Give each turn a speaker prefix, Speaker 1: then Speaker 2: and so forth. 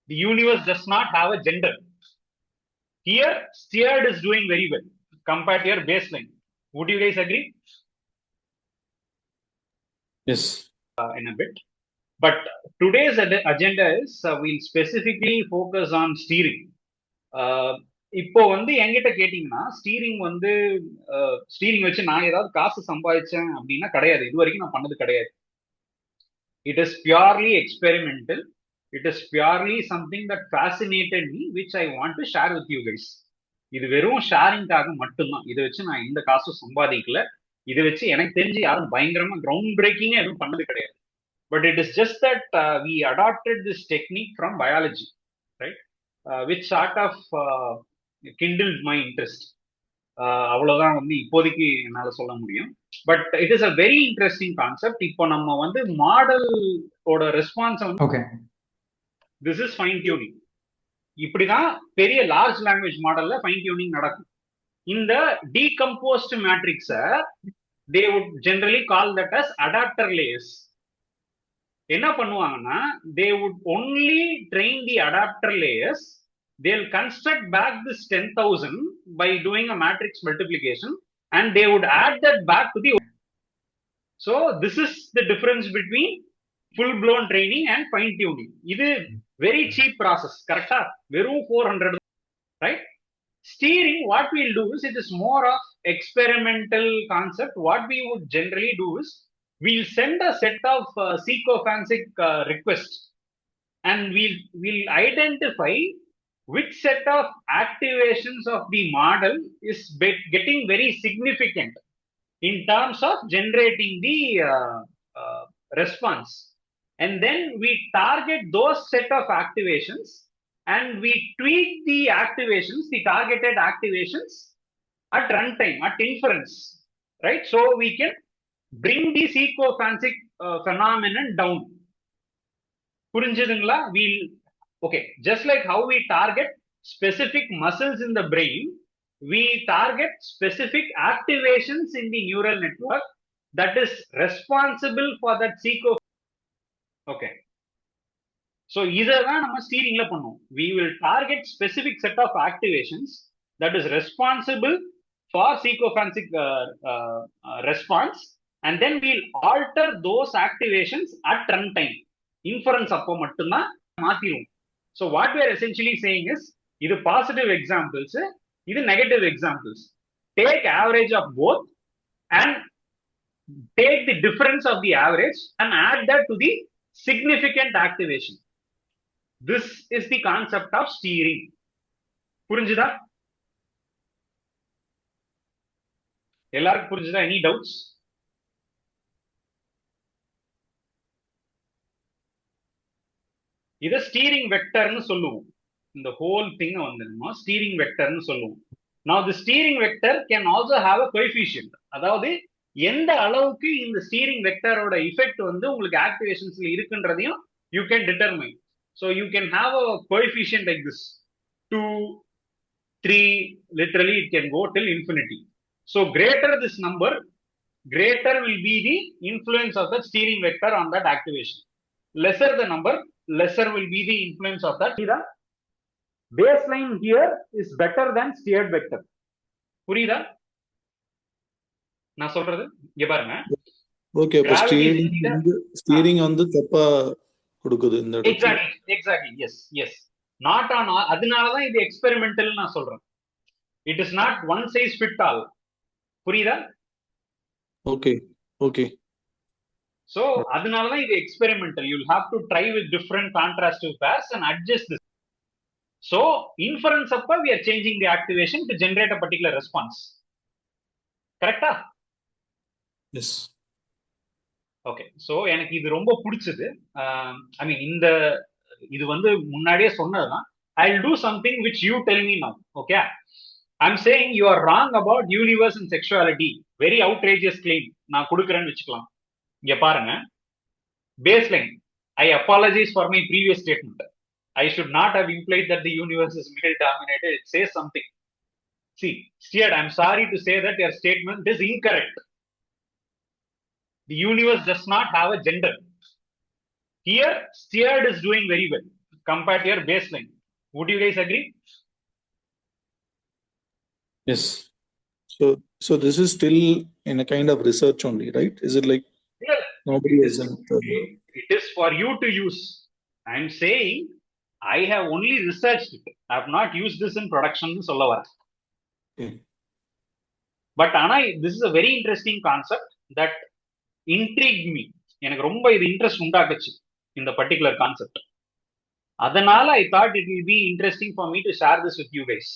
Speaker 1: The universe does not have a gender. Here, steered is doing very well compared to your baseline. Would you guys agree?
Speaker 2: Yes.
Speaker 1: In a bit. But today's agenda is we'll specifically focus on steering. இப்போ வந்து என்கிட்ட கேட்டீங்கன்னா steering வச்சு நான் ஏதாவது காசு சம்பாதிச்சேன் அப்படின்னா கிடையாது. இது வரைக்கும் நான் பண்ணது கிடையாது. It is purely experimental. It is purely something that fascinated me which I want to share with you guys. இது வெறும் ஷேரிங்காக மட்டும்தான். இதை வச்சு நான் எந்த காசும் சம்பாதிக்கல. இதை வச்சு எனக்கு தெரிஞ்சு யாரும் பயங்கரமா கிரவுண்ட் பிரேக்கிங்கா எதுவும் பண்ணது கிடையாது. But it is just that we adopted this technique from biology, right? Which sort of kindled my interest. அவ்வளவுதான் வந்து இப்போதைக்கு என்னால சொல்ல முடியும். But it is a very interesting concept. இப்போ நம்ம வந்து மாடலோட ரெஸ்பான்ஸ் வந்து
Speaker 3: okay,
Speaker 1: this is fine tuning. இப்படிதான் பெரிய லார்ஜ் லாங்குவேஜ் மாடல்ல ஃபைன் டியூனிங் நடக்கும். இந்த டீகம்போஸ்ட் மேட்ரிக்ஸை they would generally call that as adapter layers. என்ன பண்ணுவாங்கன்னா they would only train the adapter layers. They'll construct back this 10,000 by doing a matrix multiplication and they would add that back to the. So this is the difference between full blown training and fine tuning. இது very cheap process. கரெக்டா? வெறும் 400, right? Steering, what we'll do is, it is more of experimental concept. What we would generally do is we'll send a set of sycophantic requests and we'll identify which set of activations of the model is getting very significant in terms of generating the response, and then we target those set of activations and we tweak the activations, the targeted activations at runtime, at inference, right? So we can bring the sycophantic phenomenon down. புரிஞ்சுதுங்களா? Okay, just like how we target specific muscles in the brain, we target specific activations in the neural network that is responsible for that okay. So இததான் நம்ம ஸ்டீரிங்ல பண்ணுவோம். We will target specific set of activations that is responsible for sycophantic response, and then we'll alter those activations at runtime. Inference அப்போ மட்டும்தான் மாத்திடுவோம். So what we are essentially saying is, இது positive examples, இது negative examples. Take average of both and take the difference of the average and add that to the significant activation. This is the concept of steering. புரிஞ்சுதா? எல்லாருக்கும் புரிஞ்சுதா? Any doubts? இத steering வெக்டர்னு சொல்லுவோம். இந்த whole thing வந்து நம்ம steering வெக்டர்னு சொல்லுவோம். Now the steering vector can also have a coefficient. அதாவது எந்த அளவுக்கு இந்த ஸ்டீரிங் வெக்டரோட எஃபெக்ட் வந்து உங்களுக்கு ஆக்டிவேஷன்ஸ்ல இருக்குன்றதையும் you can determine. So you can have a coefficient like this, 2, 3, literally it can go till infinity. So greater this number, greater will be the influence of the steering vector on that activation. Lesser the number, lesser will be the influence of that. The baseline here is better than steered vector. புரியுதா நான் சொல்றது? இங்க பாருங்க.
Speaker 2: Okay, அப்ப steering வந்து தப்பா கொடுக்குது இந்த இடத்துல.
Speaker 1: Exactly. Yes. Not on all. அதனால தான் இது எக்ஸ்பெரிமெண்டல் நான் சொல்றேன். It is not one size fit all. புரியுதா?
Speaker 2: ஓகே.
Speaker 1: So அதனால தான் இது experimental. You will have to try with different contrastive pairs and adjust this. So inference அப்ப we are changing the activation to generate a particular response. கரெக்டா?
Speaker 2: S.
Speaker 1: Okay. So எனக்கு இது ரொம்ப பிடிச்சது. ஐ மீன் இது வந்து முன்னாடியே சொன்னதுதான். I'll do something which you tell me now. Okay, I'm saying you are wrong about universe and sexuality. Very outrageous claim நான் கொடுக்குறேன்னு வச்சுக்கலாம். இங்க பாருங்க, baseline. I apologize for my previous statement. I should not have implied that the universe is male dominated. It says something. See, Steered, I'm sorry to say that your statement is incorrect. The universe does not have a gender. Here, Steered is doing very well compared to your baseline. Would you guys agree?
Speaker 2: Yes. So this is still in a kind of research only, right? Is it like
Speaker 1: Yeah.
Speaker 2: nobody
Speaker 1: It
Speaker 2: hasn't?
Speaker 1: it is for you to use. I'm saying I have only researched it. I have not used this in production.
Speaker 2: Okay.
Speaker 1: But this is a very interesting concept that intrigued me. எனக்கு ரொம்ப இது interest உண்டாக்குச்சு இந்த particular concept. அதனால I thought it will be interesting for me to share this with you guys.